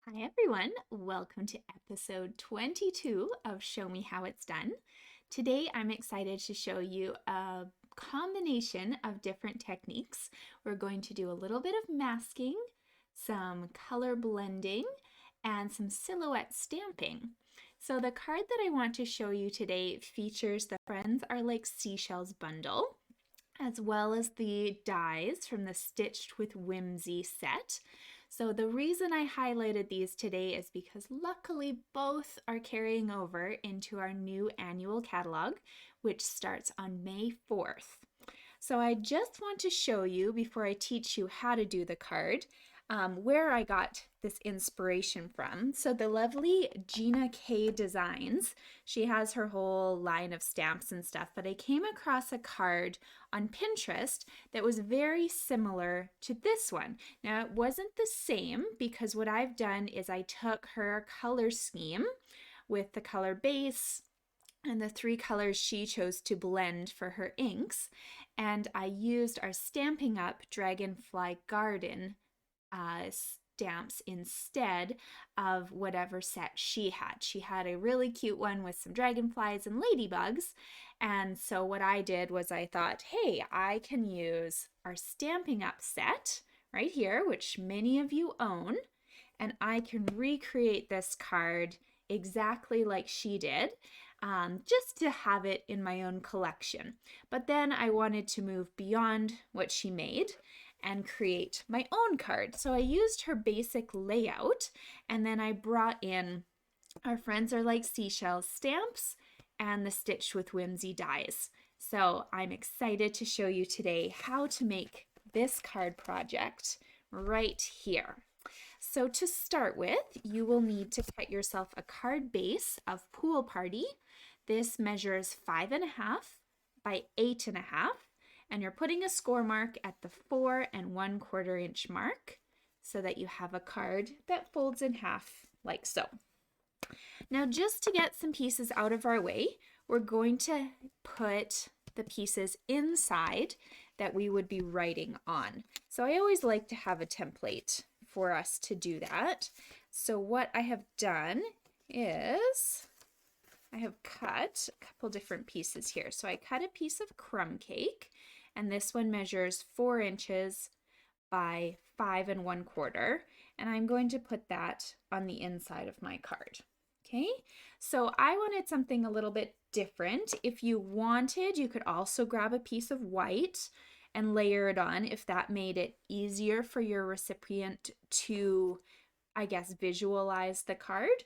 Hi everyone, welcome to episode 22 of Show Me How It's Done. Today I'm excited to show you a combination of different techniques. We're going to do a little bit of masking, some color blending, and some silhouette stamping. So the card that I want to show you today features the Friends Are Like Seashells bundle, as well as the dies from the Stitched with Whimsy set. So the reason I highlighted these today is because luckily both are carrying over into our new annual catalog, which starts on May 4th. So I just want to show you, before I teach you how to do the card, where I got this inspiration from. So the lovely Gina K Designs, she has her whole line of stamps and stuff, but I came across a card on Pinterest that was very similar to this one. Now it wasn't the same because what I've done is I took her color scheme with the color base and the three colors she chose to blend for her inks, and I used our Stampin' Up! Dragonfly Garden stamps instead of whatever set she had. She had a really cute one with some dragonflies and ladybugs, and so what I did was I thought, hey, I can use our Stampin' Up! Set right here, which many of you own, and I can recreate this card exactly like she did, just to have it in my own collection. But then I wanted to move beyond what she made and create my own card. So I used her basic layout, and then I brought in our Friends Are Like Seashells stamps and the Stitched with Whimsy dies. So I'm excited to show you today how to make this card project right here. So to start with, you will need to cut yourself a card base of Pool Party. This measures 5.5 by 8.5, and you're putting a score mark at the 4 1/4 inch mark so that you have a card that folds in half like so. Now, just to get some pieces out of our way, we're going to put the pieces inside that we would be writing on. So I always like to have a template for us to do that. So what I have done is I have cut a couple different pieces here. So I cut a piece of crumb cake, and this one measures 4 inches by 5 1/4, and I'm going to put that on the inside of my card. Okay, so I wanted something a little bit different. If you wanted, you could also grab a piece of white and layer it on if that made it easier for your recipient to, I guess, visualize the card.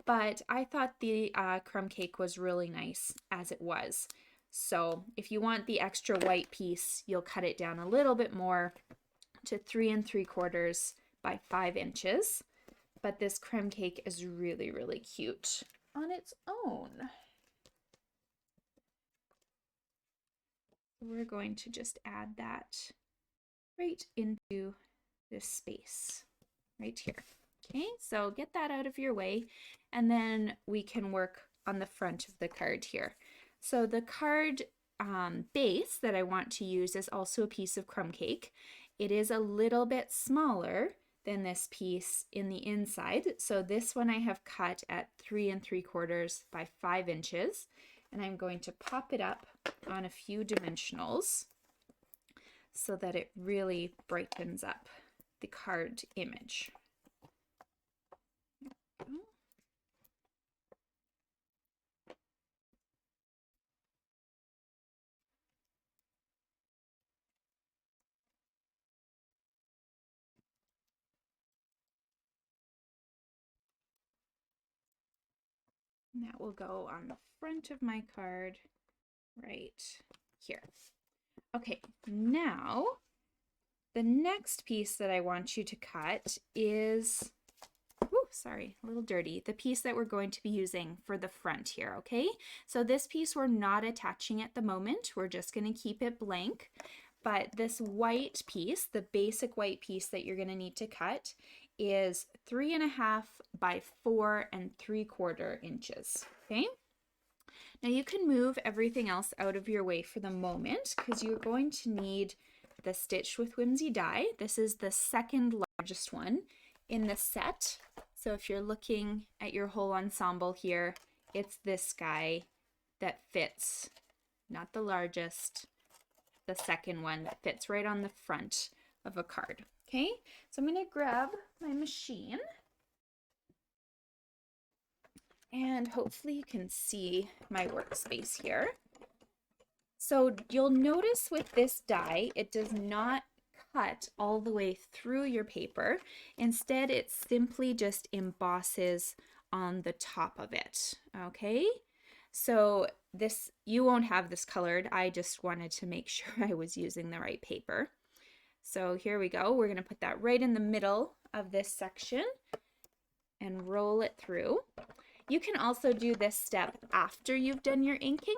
But I thought the crumb cake was really nice as it was. So if you want the extra white piece, you'll cut it down a little bit more to 3 3/4 by 5 inches. But this crumb cake is really, really cute on its own. We're going to just add that right into this space right here. Okay, so get that out of your way, and then we can work on the front of the card here. So the card base that I want to use is also a piece of crumb cake. It is a little bit smaller than this piece in the inside. So this one I have cut at 3 3/4 by 5 inches, and I'm going to pop it up on a few dimensionals so that it really brightens up the card image. And that will go on the front of my card right here. Okay, now the next piece that I want you to cut is, sorry, a little dirty, the piece that we're going to be using for the front here, okay? So this piece we're not attaching at the moment. We're just going to keep it blank. But this white piece, the basic white piece that you're going to need to cut, is 3.5 by 4 3/4 inches, okay? Now you can move everything else out of your way for the moment because you're going to need the Stitched with Whimsy die. This is the second largest one in the set. So if you're looking at your whole ensemble here, it's this guy that fits, not the largest, the second one that fits right on the front of a card. Okay, so I'm going to grab my machine and hopefully you can see my workspace here. So you'll notice with this die, it does not cut all the way through your paper. Instead, it simply just embosses on the top of it, okay? So this, you won't have this colored. I just wanted to make sure I was using the right paper. So here we go. We're gonna put that right in the middle of this section and roll it through. You can also do this step after you've done your inking.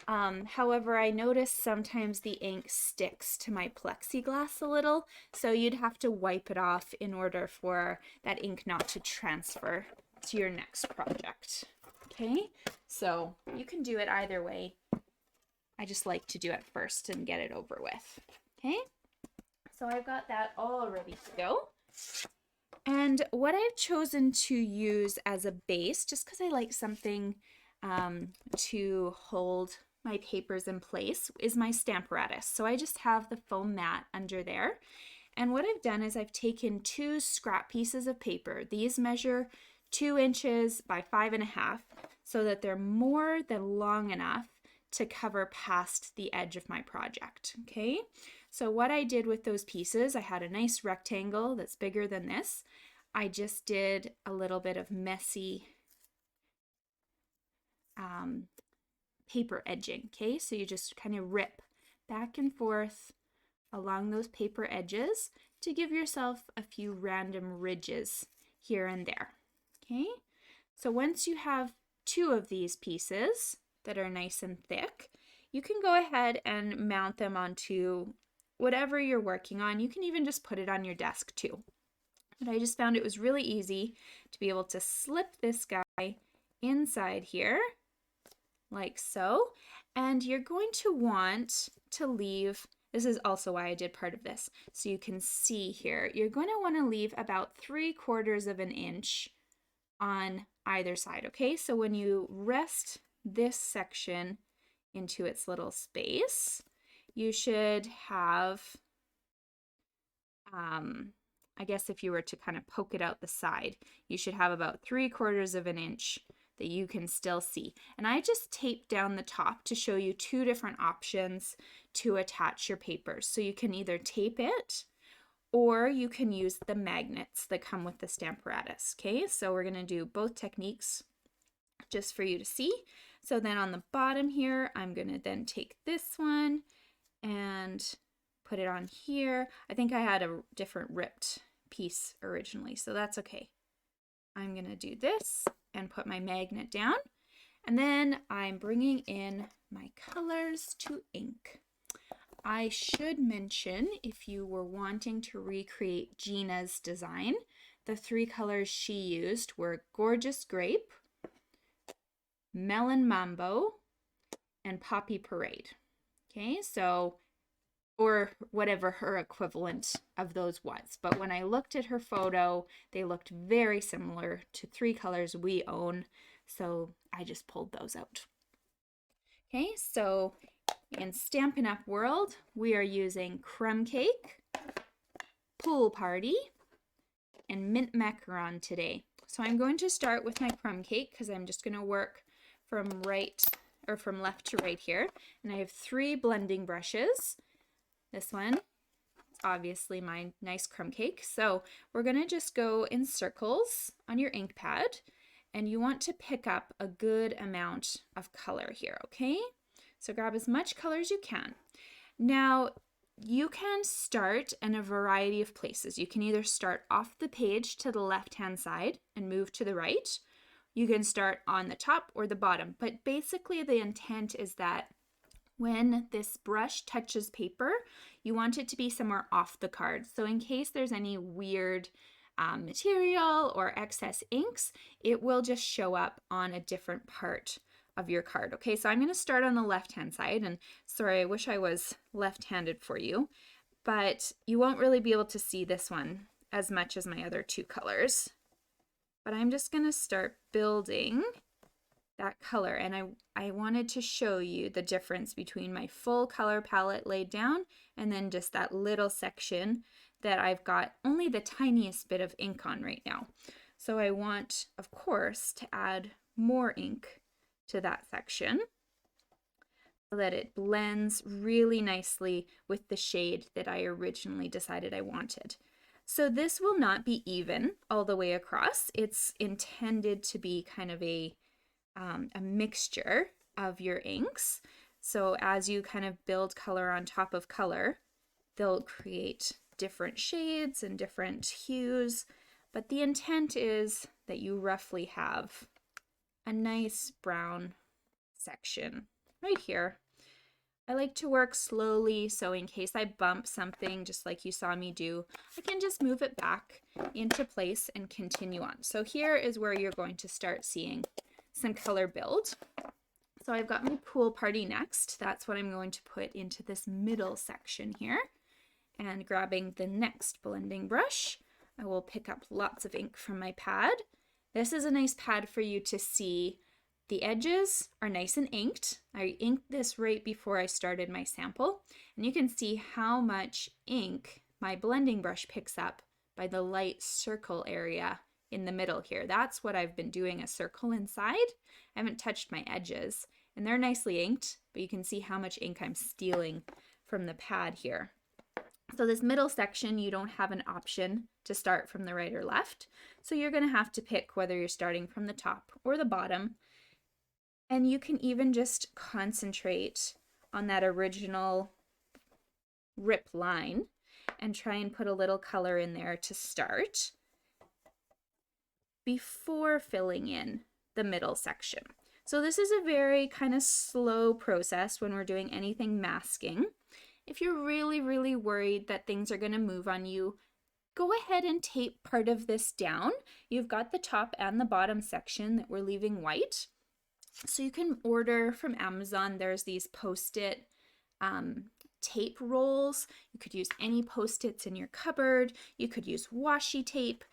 However, I notice sometimes the ink sticks to my plexiglass a little, so you'd have to wipe it off in order for that ink not to transfer to your next project. Okay, so you can do it either way. I just like to do it first and get it over with. Okay, so I've got that all ready to go. And what I've chosen to use as a base, just because I like something to hold my papers in place, is my Stamparatus. So I just have the foam mat under there. And what I've done is I've taken 2 scrap pieces of paper. These measure 2 inches by 5.5, so that they're more than long enough to cover past the edge of my project. Okay, so what I did with those pieces, I had a nice rectangle that's bigger than this. I just did a little bit of messy paper edging. Okay, so you just kind of rip back and forth along those paper edges to give yourself a few random ridges here and there. Okay, so once you have 2 of these pieces that are nice and thick, you can go ahead and mount them onto whatever you're working on. You can even just put it on your desk too. But I just found it was really easy to be able to slip this guy inside here, like so. And you're going to want to leave, this is also why I did part of this, so you can see here, you're going to want to leave about 3/4 of an inch on either side, okay? So when you rest this section into its little space, you should have, I guess if you were to kind of poke it out the side, you should have about 3/4 of an inch that you can still see. And I just taped down the top to show you 2 different options to attach your papers. So you can either tape it, or you can use the magnets that come with the Stamparatus. Okay, so we're gonna do both techniques just for you to see. So then on the bottom here, I'm gonna then take this one and put it on here. I think I had a different ripped piece originally, so that's okay. I'm gonna do this and put my magnet down, and then I'm bringing in my colors to ink. I should mention, if you were wanting to recreate Gina's design, the 3 colors she used were Gorgeous Grape, Melon Mambo, and Poppy Parade. Okay, so, or whatever her equivalent of those was. But when I looked at her photo, they looked very similar to 3 colors we own, so I just pulled those out. Okay, so in Stampin' Up! World, we are using Crumb Cake, Pool Party, and Mint Macaron today. So I'm going to start with my crumb cake because I'm just going to work from left to right here. And I have 3 blending brushes. This one is obviously my nice crumb cake. So we're going to just go in circles on your ink pad, and you want to pick up a good amount of color here, okay? So grab as much color as you can. Now, you can start in a variety of places. You can either start off the page to the left-hand side and move to the right. You can start on the top or the bottom, but basically the intent is that when this brush touches paper, you want it to be somewhere off the card. So in case there's any weird material or excess inks, it will just show up on a different part of your card. Okay, so I'm going to start on the left-hand side, and sorry, I wish I was left-handed for you, but you won't really be able to see this one as much as my other 2 colors. but I'm just going to start building that color. And I wanted to show you the difference between my full color palette laid down and then just that little section that I've got only the tiniest bit of ink on right now. So I want, of course, to add more ink to that section so that it blends really nicely with the shade that I originally decided I wanted. So this will not be even all the way across. It's intended to be kind of a mixture of your inks. So as you kind of build color on top of color, they'll create different shades and different hues. But the intent is that you roughly have a nice brown section right here. I like to work slowly, so in case I bump something, just like you saw me do, I can just move it back into place and continue on. So here is where you're going to start seeing some color build. So I've got my pool party next. That's what I'm going to put into this middle section here. And grabbing the next blending brush, I will pick up lots of ink from my pad. This is a nice pad for you to see. The edges are nice and inked. I inked this right before I started my sample, and you can see how much ink my blending brush picks up by the light circle area in the middle here. That's what I've been doing, a circle inside. I haven't touched my edges, and they're nicely inked, but you can see how much ink I'm stealing from the pad here. So this middle section, you don't have an option to start from the right or left, so you're going to have to pick whether you're starting from the top or the bottom. And you can even just concentrate on that original rip line and try and put a little color in there to start before filling in the middle section. So this is a very kind of slow process when we're doing anything masking. If you're really, really worried that things are going to move on you, go ahead and tape part of this down. You've got the top and the bottom section that we're leaving white. So you can order from Amazon. There's these post-it tape rolls. You could use any post-its in your cupboard. You could use washi tape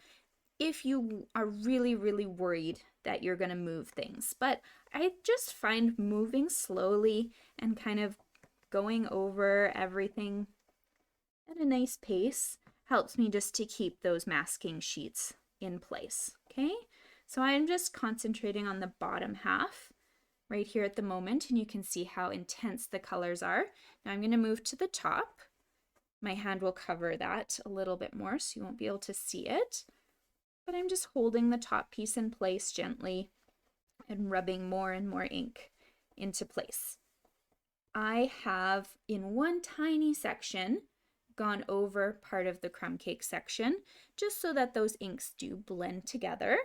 if you are really, really worried that you're going to move things. But I just find moving slowly and kind of going over everything at a nice pace helps me just to keep those masking sheets in place. Okay, so I'm just concentrating on the bottom half right here at the moment, and you can see how intense the colors are. Now I'm going to move to the top. My hand will cover that a little bit more, so you won't be able to see it. But I'm just holding the top piece in place gently and rubbing more and more ink into place. I have, in one tiny section, gone over part of the crumb cake section, just so that those inks do blend together.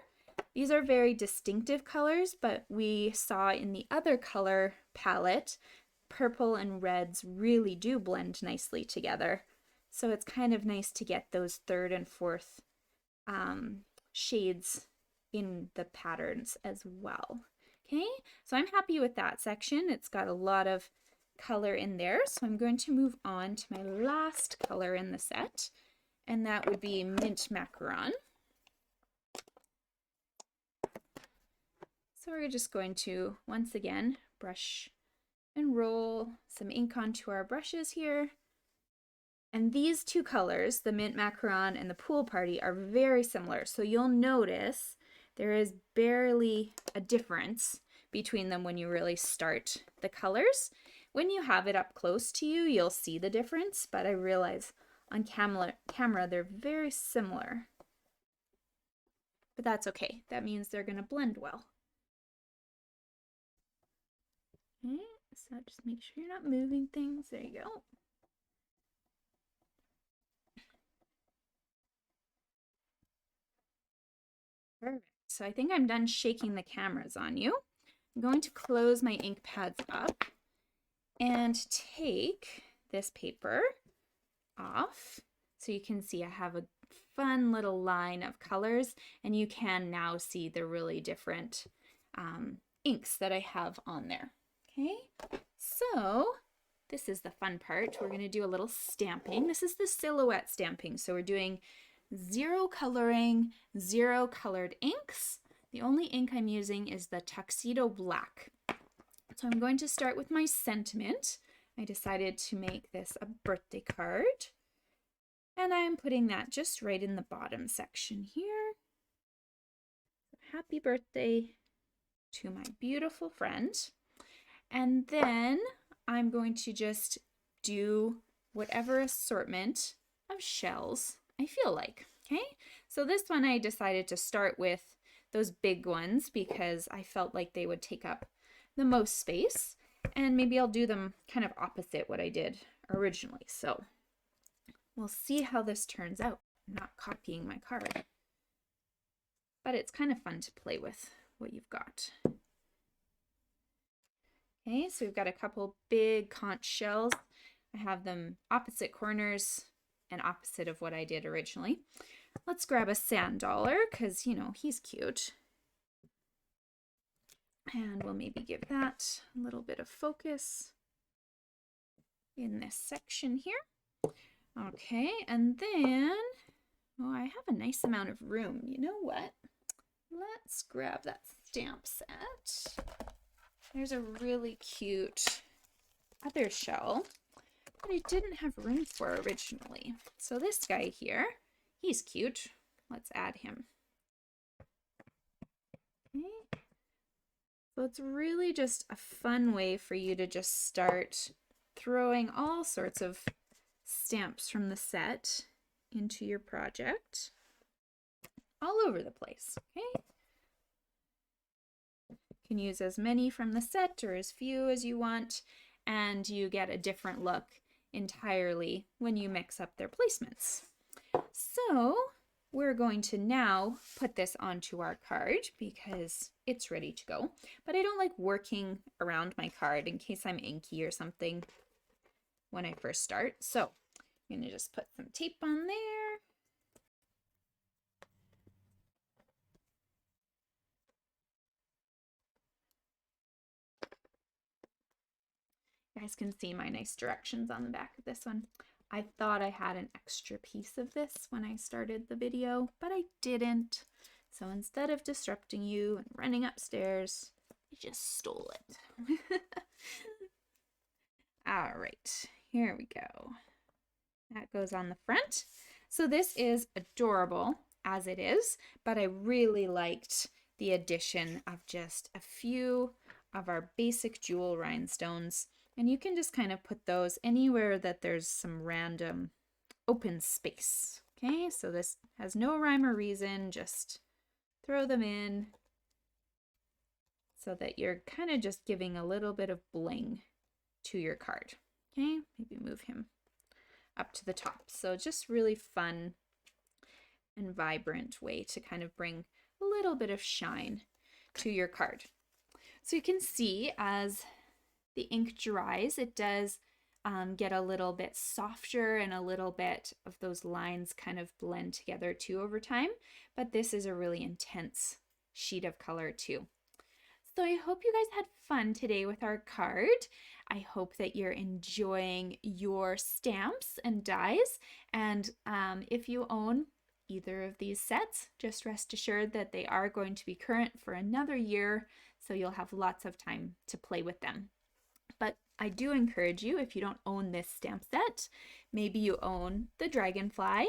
These are very distinctive colors, but we saw in the other color palette, purple and reds really do blend nicely together. So it's kind of nice to get those third and fourth shades in the patterns as well. Okay, so I'm happy with that section. It's got a lot of color in there, so I'm going to move on to my last color in the set, and that would be mint macaron. So we're just going to, once again, brush and roll some ink onto our brushes here. And these two colors, the mint macaron and the pool party, are very similar. So you'll notice there is barely a difference between them when you really start the colors. When you have it up close to you, you'll see the difference, but I realize on camera they're very similar. But that's okay. That means they're going to blend well. Okay, so just make sure you're not moving things. There you go. Perfect. So I think I'm done shaking the cameras on you. I'm going to close my ink pads up and take this paper off so you can see I have a fun little line of colors, and you can now see the really different inks that I have on there. Okay, so this is the fun part. We're going to do a little stamping. This is the silhouette stamping. So we're doing zero coloring, zero colored inks. The only ink I'm using is the Tuxedo Black. So I'm going to start with my sentiment. I decided to make this a birthday card. And I'm putting that just right in the bottom section here. Happy birthday to my beautiful friend. And then I'm going to just do whatever assortment of shells I feel like, okay? So this one I decided to start with those big ones because I felt like they would take up the most space, and maybe I'll do them kind of opposite what I did originally. So we'll see how this turns out. I'm not copying my card, but it's kind of fun to play with what you've got. Okay, so we've got a couple big conch shells. I have them opposite corners and opposite of what I did originally. Let's grab a sand dollar because, you know, he's cute. And we'll maybe give that a little bit of focus in this section here. Okay, and then, oh, I have a nice amount of room. You know what? Let's grab that stamp set. There's a really cute other shell that I didn't have room for originally. So this guy here, he's cute. Let's add him. Okay. So it's really just a fun way for you to just start throwing all sorts of stamps from the set into your project all over the place, okay? You can use as many from the set or as few as you want, and you get a different look entirely when you mix up their placements. So we're going to now put this onto our card because it's ready to go, but I don't like working around my card in case I'm inky or something when I first start. So I'm going to just put some tape on there. You guys can see my nice directions on the back of this one. I thought I had an extra piece of this when I started the video, but I didn't. So instead of disrupting you and running upstairs, I just stole it. All right, here we go. That goes on the front. So this is adorable as it is, but I really liked the addition of just a few of our basic jewel rhinestones. And you can just kind of put those anywhere that there's some random open space. Okay, so this has no rhyme or reason, just throw them in so that you're kind of just giving a little bit of bling to your card. Okay, maybe move him up to the top. So just really fun and vibrant way to kind of bring a little bit of shine to your card. So you can see as the ink dries, it does get a little bit softer and a little bit of those lines kind of blend together too over time. But this is a really intense sheet of color too. So I hope you guys had fun today with our card. I hope that you're enjoying your stamps and dies. And if you own either of these sets, just rest assured that they are going to be current for another year, so you'll have lots of time to play with them. But I do encourage you, if you don't own this stamp set, maybe you own the dragonfly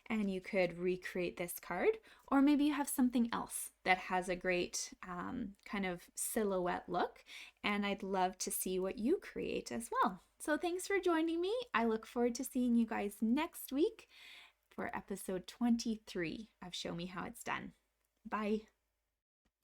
and you could recreate this card, or maybe you have something else that has a great kind of silhouette look, and I'd love to see what you create as well. So thanks for joining me. I look forward to seeing you guys next week for episode 23 of Show Me How It's Done. Bye.